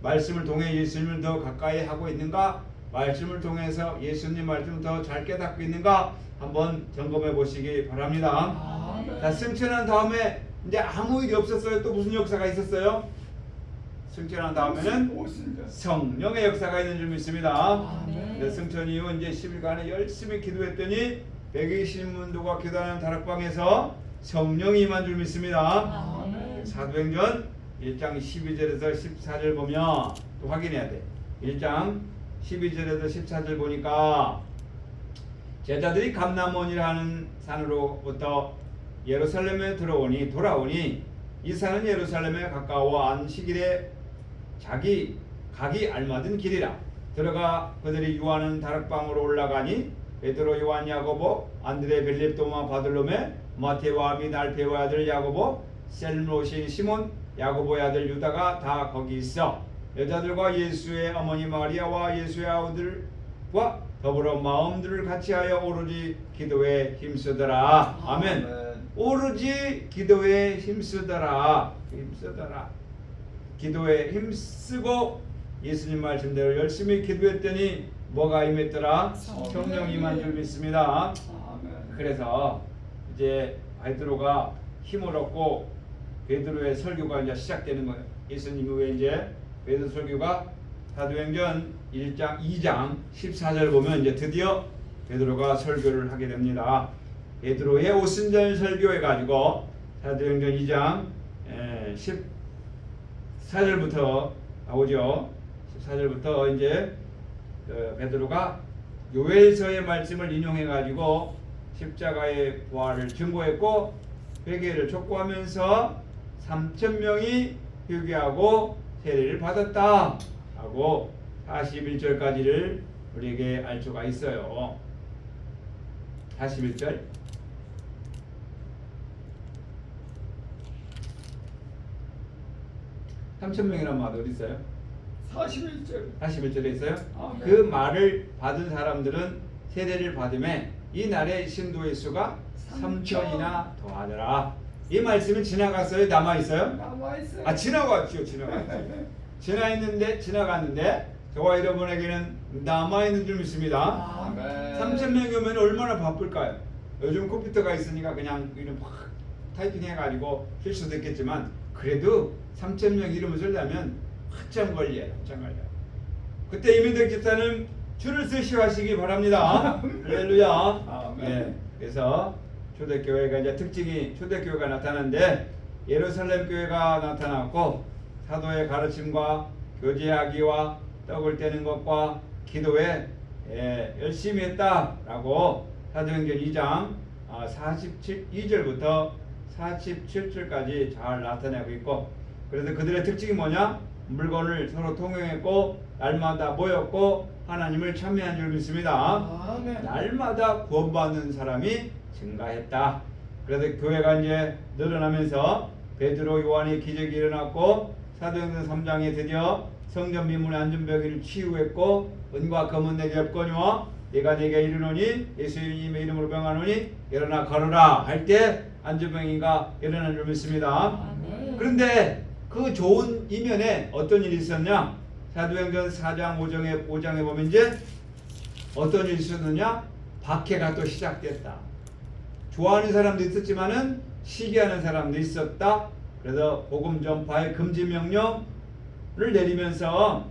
말씀을 통해 예수님을 더 가까이 하고 있는가? 말씀을 통해서 예수님 말씀을 더 잘 깨닫고 있는가? 한번 점검해 보시기 바랍니다. 아멘. 자, 승천한 다음에 이제 아무 일이 없었어요. 또 무슨 역사가 있었어요? 승천한 다음에는 무슨 성령의 역사가 있는 줄 믿습니다. 아멘. 그래서 승천 이후 이제 10일간에 열심히 기도했더니 120문도가 기도하는 다락방에서 성령이 임한 줄 믿습니다. 아멘. 사도행전 1장 12절에서 14절 보면 또 확인해야 돼. 1장 12절에서 14절 보니까 제자들이 감람원이라는 산으로부터 예루살렘에 돌아오니 이 산은 예루살렘에 가까워 안식일에 자기 가기 알맞은 길이라. 들어가 그들이 유하는 다락방으로 올라가니 베드로, 요한, 야고보, 안드레, 빌립, 도마, 바들로메, 마테와 및 알페오의 아들 야고보, 셀롯인 시몬, 야고보의 아들 유다가 다 거기 있어. 여자들과 예수의 어머니 마리아와 예수의 아우들과 더불어 마음들을 같이하여 오로지 기도에 힘쓰더라. 아멘. 오로지 기도에 힘쓰더라. 기도에 힘쓰고 예수님 말씀대로 열심히 기도했더니 뭐가 임했더라? 성령이 임한 줄 믿습니다. 아멘. 그래서 이제 베드로가 힘을 얻고 베드로의 설교가 이제 시작되는 거예요. 예수님 후에 이제 베드로 설교가 사도행전 2장 14절 보면 이제 드디어 베드로가 설교를 하게 됩니다. 베드로의 오순절 설교해 가지고 사도행전 2장 14절부터 나오죠. 14절부터 이제 베드로가 요엘서의 말씀을 인용해 가지고 십자가의 부활을 증거했고 회개를 촉구하면서 3,000명이 회개하고 세례를 받았다 하고 41절까지를 우리에게 알 수가 있어요. 41절 3,000명이란 말 어디 있어요? 41절. 41절에 있어요. 아멘. 그 말을 받은 사람들은 세례를 받음에 이 날의 신도의 수가 3,000이나 더하더라. 이 말씀이 지나갔어요? 남아있어요? 남아있어요. 아, 지나갔죠. 지나갔는데 저와 여러분에게는 남아있는 줄 믿습니다. 아멘. 3,000명이 오면 얼마나 바쁠까요? 요즘 컴퓨터가 있으니까 그냥 이름 막 타이핑해가지고 할 수도 있겠지만 그래도 3,000명 이름을 쓰려면 한참 걸려요. 그때 이민덕 집사는 줄을 쓰시하시기 바랍니다. 할렐루야. 아멘. 네, 그래서 초대교회가 이제 특징이 초대교회가 나타나는데 예루살렘 교회가 나타났고 사도의 가르침과 교제하기와 떡을 떼는 것과 기도에 열심히 했다라고 사도행전 2장 42절부터 47절까지 잘 나타내고 있고 그래서 그들의 특징이 뭐냐? 물건을 서로 통용했고 날마다 모였고 하나님을 찬미한 줄 믿습니다. 아멘. 날마다 구원받는 사람이 증가했다. 그래서 교회가 이제 늘어나면서 베드로, 요한의 기적이 일어났고 사도행전 3장에 드디어 성전 미문의 안전병기를 치유했고 은과 금은 내게 없거니와 내가 내게 이르노니 예수님의 이름으로 명하노니 일어나 걸어라 할 때 안전병이가 일어난 줄 믿습니다. 아멘. 그런데 그 좋은 이면에 어떤 일이 있었냐? 사도행전 4장 5장에 보면 이제 어떤 일이 있었느냐? 박해가 또 시작됐다. 좋아하는 사람도 있었지만은 시기하는 사람도 있었다. 그래서 복음 전파의 금지 명령을 내리면서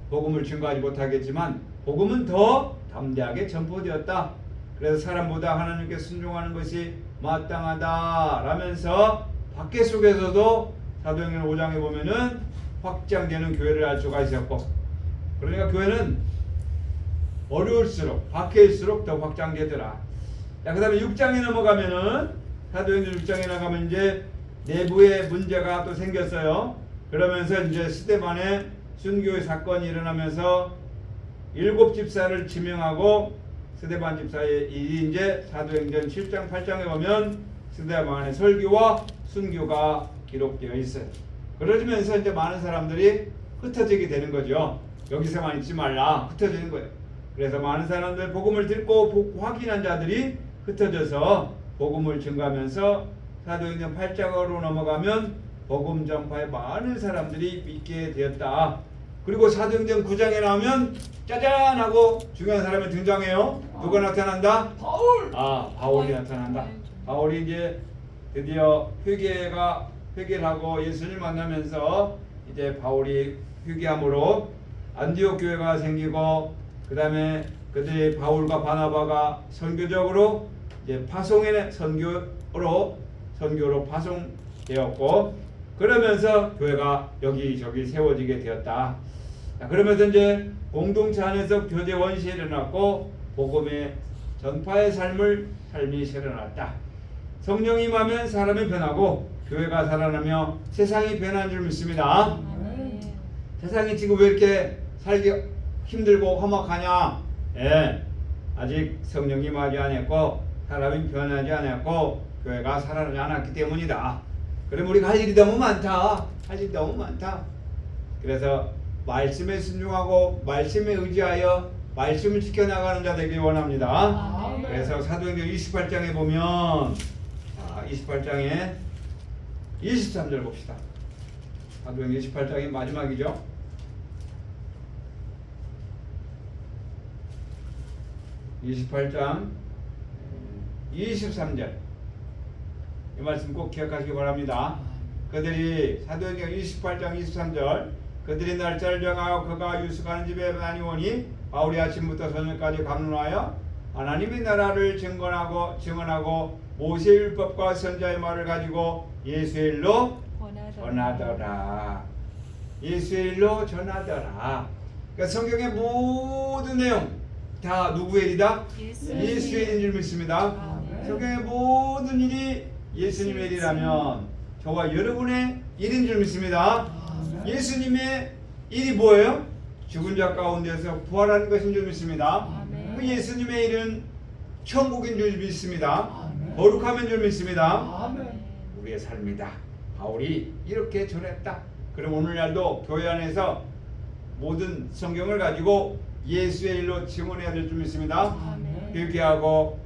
복음을 증거하지 못하겠지만 복음은 더 담대하게 전포되었다. 그래서 사람보다 하나님께 순종하는 것이 마땅하다라면서 박해 속에서도 사도행전 5장에 보면은 확장되는 교회를 알 수가 있었고, 그러니까 교회는 어려울수록 박해일수록 더 확장되더라. 자, 그다음에 6장에 넘어가면은 사도행전 6장에 나가면 이제 내부에 문제가 또 생겼어요. 그러면서 이제 스데반의 순교의 사건이 일어나면서 7 집사를 지명하고 스데반 집사의 일이 이제 사도행전 7장 8장에 보면 스데반의 설교와 순교가 기록되어 있어요. 그러면서 이제 많은 사람들이 흩어지게 되는 거죠. 여기서만 있지 말라, 흩어지는 거예요. 그래서 많은 사람들 복음을 듣고 확인한 자들이 흩어져서 복음을 증거하면서 사도행전 8장으로 넘어가면 복음 전파에 많은 사람들이 믿게 되었다. 그리고 사도행전 9장에 나오면 짜잔 하고 중요한 사람이 등장해요. 누가 나타난다? 바울. 바울이 나타난다. 바울이 이제 드디어 회개를 하고 예수를 만나면서 이제 바울이 회개함으로 안디옥 교회가 생기고, 그 다음에 그들이 바울과 바나바가 선교적으로 이제 선교로 파송되었고, 그러면서 교회가 여기저기 세워지게 되었다. 자, 그러면서 이제 공동체 안에서 교제 원시에 일어났고 복음의 전파의 삶이 일어났다. 성령이 임하면 사람이 변하고 교회가 살아나며 세상이 변한 줄 믿습니다. 세상이 지금 왜 이렇게 살기 힘들고 험악하냐? 아직 성령이 임하지 않았고 사람이 변하지 않았고 교회가 살아나지 않았기 때문이다. 그럼 우리가 할 일이 너무 많다. 그래서 말씀에 순종하고 말씀에 의지하여 말씀을 지켜나가는 자 되길 원합니다. 그래서 사도행전 28장에 보면 28장에 23절 봅시다. 사도행전 28장이 마지막이죠. 28장 23절 이 말씀 꼭 기억하시기 바랍니다. 그들이 사도행전 28장 23절 그들이 날짜를 정하여 그가 유숙하는 집에 다니오니 바울이 아침부터 저녁까지 강론하여 하나님의 나라를 증언하고 모세의 율법과 선자의 말을 가지고 예수의 일로 전하더라. 예수의 일로 전하더라. 그러니까 성경의 모든 내용 다 누구의 일이다? 예수의 일인 줄 믿습니다. 성경의 모든 일이 예수님의 일이라면 저와 여러분의 일인 줄 믿습니다. 예수님의 일이 뭐예요? 죽은 자 가운데서 부활하는 것인 줄 믿습니다. 그 예수님의 일은 천국인 줄 믿습니다. 거룩함인 줄 믿습니다. 우리의 삶이다. 바울이 이렇게 전했다. 그럼 오늘날도 교회 안에서 모든 성경을 가지고 예수의 일로 증언해야 될 줄 믿습니다. 회개하고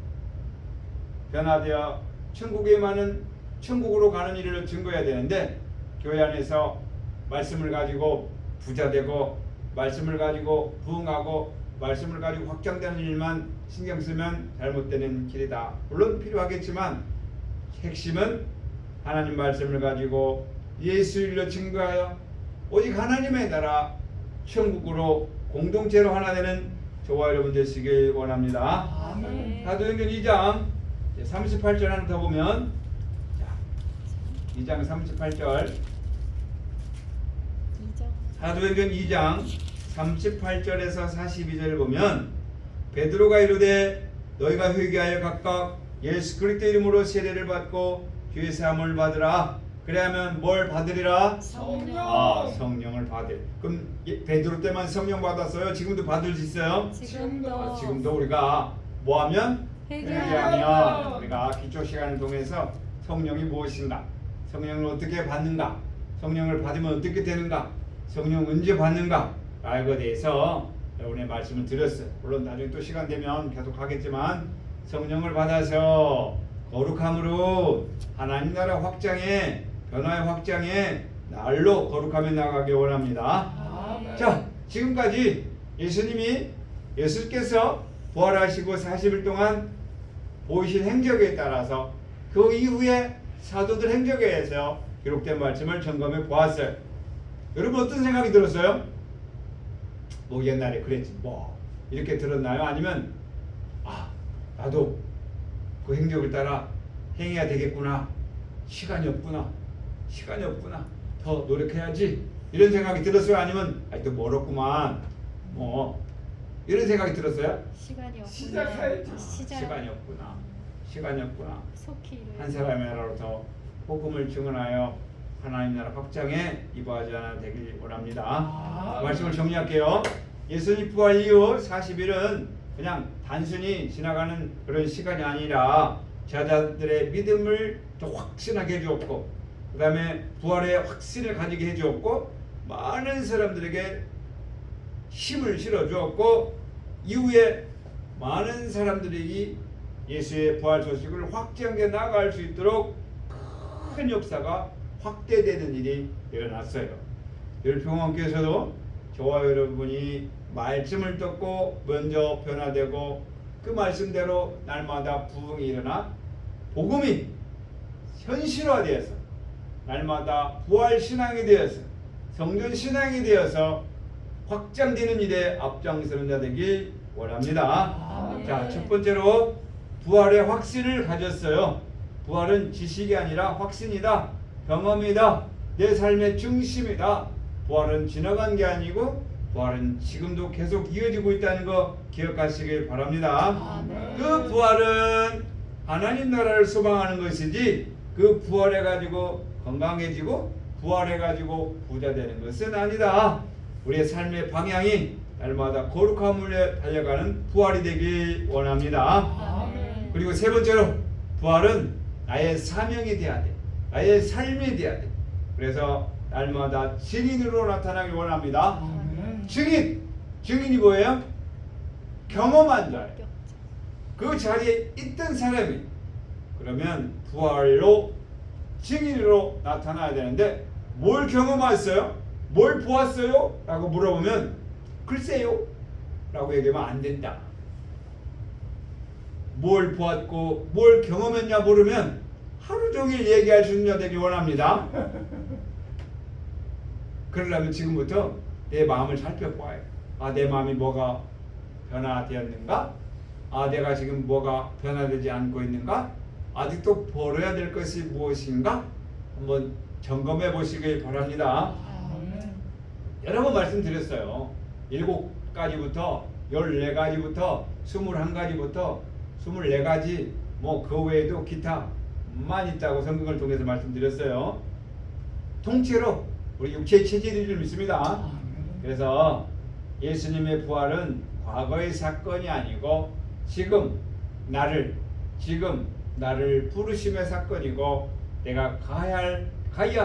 변화되어 천국으로 가는 일을 증거해야 되는데 교회 안에서 말씀을 가지고 부자되고 말씀을 가지고 부흥하고 말씀을 가지고 확장되는 일만 신경 쓰면 잘못되는 길이다. 물론 필요하겠지만 핵심은 하나님 말씀을 가지고 예수 일로 증거하여 오직 하나님의 나라 천국으로 공동체로 하나 되는 저와 여러분 되시길 원합니다. 사도행전 2장 38절 하나 더 보면 2장 38절 사도행전 2장 38절에서 42절을 보면 베드로가 이르되 너희가 회개하여 각각 예수 그리스도 이름으로 세례를 받고 죄 사함을 받으라. 그래야면 뭘 받으리라? 성령을 받을. 그럼 베드로 때만 성령 받았어요? 지금도 받을 수 있어요? 지금도 우리가 뭐하면? 회개하면 우리가 기초 시간을 통해서 성령이 무엇인가? 성령을 어떻게 받는가? 성령을 받으면 어떻게 되는가? 성령 언제 받는가? 알고 대해서 여러분의 말씀을 드렸어요. 물론 나중에 또 시간 되면 계속 하겠지만 성령을 받아서 거룩함으로 하나님 나라 확장에 변화의 확장에 날로 거룩하며 나가기 원합니다. 아멘. 자, 지금까지 예수께서 부활하시고 40일 동안 보이신 행적에 따라서 그 이후에 사도들 행적에서 기록된 말씀을 점검해 보았어요. 여러분 어떤 생각이 들었어요? 뭐 옛날에 그랬지 뭐 이렇게 들었나요? 아니면 나도 그 행적을 따라 행해야 되겠구나. 시간이 없구나. 더 노력해야지. 이런 생각이 들었어요? 아니면 또 멀었구만. 뭐 이런 생각이 들었어요? 시간이 없구나. 시작해야지. 시간이 없구나. 속히 이루어야 한 사람의 나라로서 복음을 증언하여 하나님 나라 확장에 이바하지 않아 되길 원합니다. 말씀을 정리할게요. 예수님 부활 이후 40일은 그냥 단순히 지나가는 그런 시간이 아니라 제자들의 믿음을 더 확신하게 해주었고, 그 다음에 부활의 확신을 가지게 해주었고, 많은 사람들에게 힘을 실어주었고, 이후에 많은 사람들이 예수의 부활 소식을 확장해 나갈 수 있도록 큰 역사가 확대되는 일이 일어났어요. 열평원께서도 저와 여러분이 말씀을 듣고 먼저 변화되고 그 말씀대로 날마다 부흥이 일어나 복음이 현실화되어서 날마다 부활 신앙이 되어서 성전 신앙이 되어서 확장되는 일에 앞장서는 자 되길 원합니다. 자, 첫 번째로 부활의 확신을 가졌어요. 부활은 지식이 아니라 확신이다. 경험이다. 내 삶의 중심이다. 부활은 지나간 게 아니고 부활은 지금도 계속 이어지고 있다는 거 기억하시길 바랍니다. 그 부활은 하나님 나라를 소망하는 것이지 그 부활해 가지고 건강해지고 부활해 가지고 부자 되는 것은 아니다. 우리의 삶의 방향이 날마다 거룩함을 달려가는 부활이 되길 원합니다. 그리고 세 번째로 부활은 나의 사명이 돼야 돼. 나의 삶이 돼야 돼. 그래서 날마다 증인으로 나타나길 원합니다. 증인이 뭐예요? 경험한 자예요. 그 자리에 있던 사람이 그러면 부활로 증인으로 나타나야 되는데 뭘 경험했어요? 뭘 보았어요? 라고 물어보면 글쎄요 라고 얘기하면 안 된다. 뭘 보았고 뭘 경험했냐 물으면 하루 종일 얘기할 수 있는 자 되기 원합니다. 그러려면 지금부터 내 마음을 살펴봐요. 내 마음이 뭐가 변화되었는가? 내가 지금 뭐가 변화되지 않고 있는가? 아직도 벌어야 될 것이 무엇인가? 한번 점검해 보시길 바랍니다. 여러 번 말씀드렸어요. 7가지부터 14가지부터 21가지부터 24가지 뭐 그 외에도 기타만 있다고 성경을 통해서 말씀드렸어요. 통째로 우리 육체의 체질이 좀 있습니다. 그래서 예수님의 부활은 과거의 사건이 아니고 지금 나를 부르심의 사건이고 내가 가야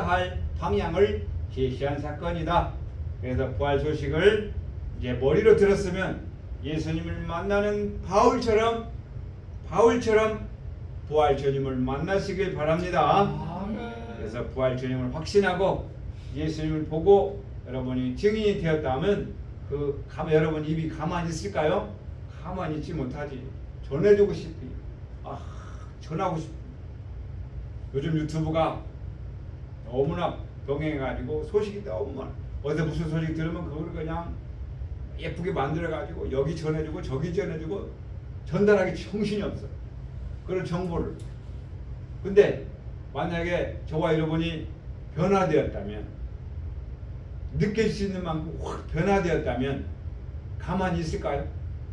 할 방향을 제시한 사건이다. 그래서 부활 소식을 이제 머리로 들었으면 예수님을 만나는 바울처럼 부활 주님을 만나시길 바랍니다. 그래서 부활 주님을 확신하고 예수님을 보고 여러분이 증인이 되었다면 여러분 입이 가만히 있을까요? 가만히 있지 못하지. 전해주고 싶이. 전하고 싶이. 요즘 유튜브가 너무나 병행해가지고 소식이 너무 많아. 어디서 무슨 소식 들으면 그걸 그냥 예쁘게 만들어가지고 여기 전해주고 저기 전해주고 전달하기 정신이 없어. 그런 정보를. 근데 만약에 저와 여러분이 변화되었다면, 느낄 수 있는 만큼 확 변화되었다면 가만히 있을까요?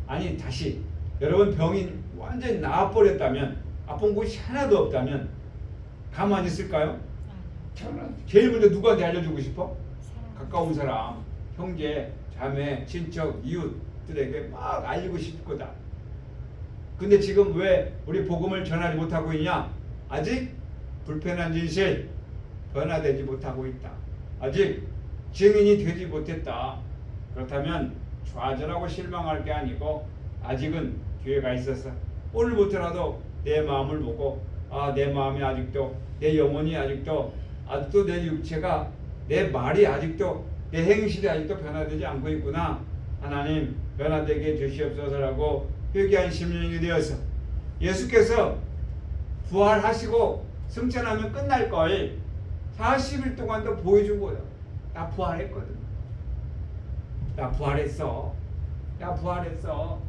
아니 다시 여러분 병이 완전히 나아버렸다면, 아픈 곳이 하나도 없다면 가만히 있을까요? 제일 먼저 누구한테 알려주고 싶어? 가까운 사람, 형제, 자매, 친척, 이웃들에게 막 알리고 싶을 거다. 근데 지금 왜 우리 복음을 전하지 못하고 있냐? 아직 불편한 진실, 변화되지 못하고 있다. 아직 증인이 되지 못했다. 그렇다면 좌절하고 실망할 게 아니고 아직은 기회가 있어서 오늘부터라도 내 마음을 보고 내 마음이 아직도, 내 영혼이 아직도 내 육체가 내 말이 아직도 내 행실이 아직도 변화되지 않고 있구나. 하나님 변화되게 주시옵소서라고 회개한 심령이 되어서 예수께서 부활하시고 승천하면 끝날 걸 40일 동안도 보여주고요. 나 부활했거든. 나 부활했어. 나 부활했어.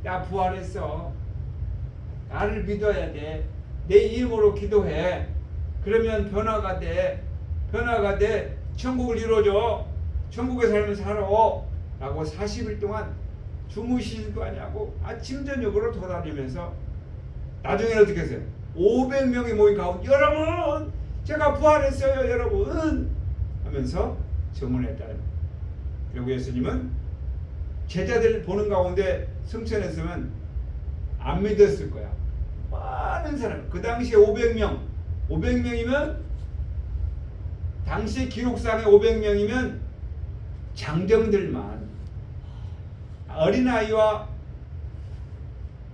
나 부활했어. 나를 믿어야 돼. 내 이름으로 기도해. 그러면 변화가 돼. 변화가 돼. 천국을 이루어줘. 천국의 삶을 살아. 라고 40일 동안 주무시지도 아니하고 아침 저녁으로 돌아다니면서 나중에 어떻게 했어요? 500명이 모인 가운데 여러분 제가 부활했어요 여러분 하면서 증언했다는. 그리고 예수님은 제자들 보는 가운데 승천했으면 안 믿었을 거야. 많은 사람. 그 당시에 500명이면 당시 기록상에 500명이면 장정들만 어린아이와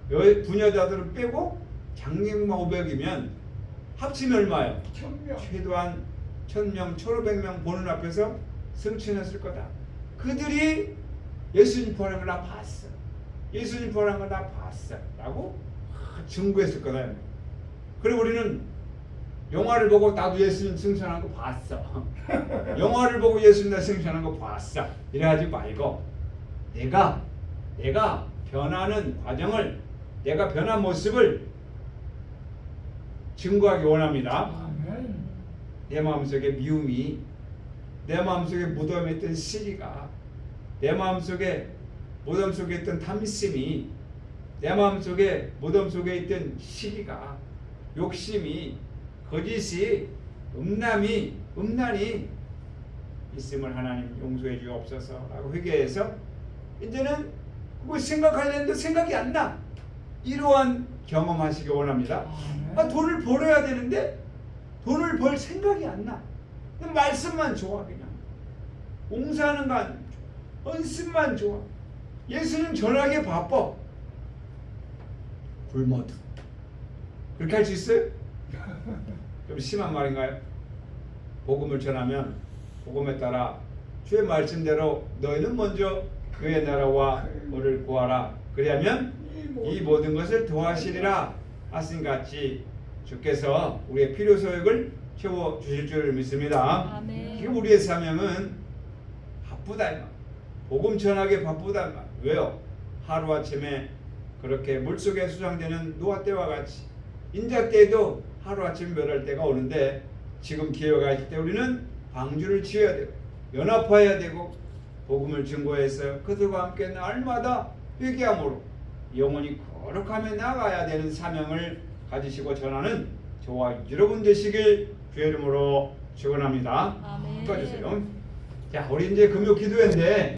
부녀자들을 빼고 장정만 500이면 합치면 얼마예요? 1000명. 최소한 1000명, 1500명 보는 앞에서 승천했을 거다. 그들이 예수님 부활한 걸 나 봤어. 예수님 부활한 걸 나 봤어. 라고 증거했을 거다. 그리고 우리는 영화를 보고 나도 예수님 승천한 거 봤어. 영화를 보고 예수님 나 승천한 거 봤어. 이래하지 말고 내가 변하는 과정을, 내가 변한 모습을 증거하기 원합니다. 아멘. 내 마음속에 미움이, 내 마음속에 무덤에 있던 시기가, 내 마음속에 무덤 속에 있던 탐심이, 내 마음속에 무덤 속에 있던 시기가, 욕심이, 거짓이, 음란이 있음을 하나님 용서해 주옵소서라고 회개해서 이제는 그걸 생각하려는데 생각이 안 나. 이러한 경험하시기 원합니다. 돈을 벌어야 되는데 돈을 벌 생각이 안 나. 그냥 말씀만 좋아. 그냥 봉사하는 거 안 좋아. 헌신만 좋아. 예수님 전하기에 바빠. 굶어도 그렇게 할 수 있어요? 좀 심한 말인가요? 복음을 전하면 복음에 따라 주의 말씀대로 너희는 먼저 그의 나라와 너를 구하라. 그리하면 이 모든 것을 더하시리라 하신 같이 주께서 우리의 필요소욕을 채워주실 줄 믿습니다. 아멘. 지금 우리의 사명은 바쁘다 이 말. 복음 전하기에 바쁘다 이 말. 왜요? 하루아침에 그렇게 물속에 수장되는 노아 때와 같이 인자 때에도 하루아침에 멸할 때가 오는데 지금 기회가 있을 때 우리는 방주를 지어야 되고 연합해야 되고 복음을 증거해서 그들과 함께 날마다 회개함으로 영원히 거룩하며 나가야 되는 사명을 가지시고 전하는 저와 여러분 되시길 주의 이름으로 축원합니다. 아멘. 바꿔주세요. 자, 우리 이제 금요 기도회인데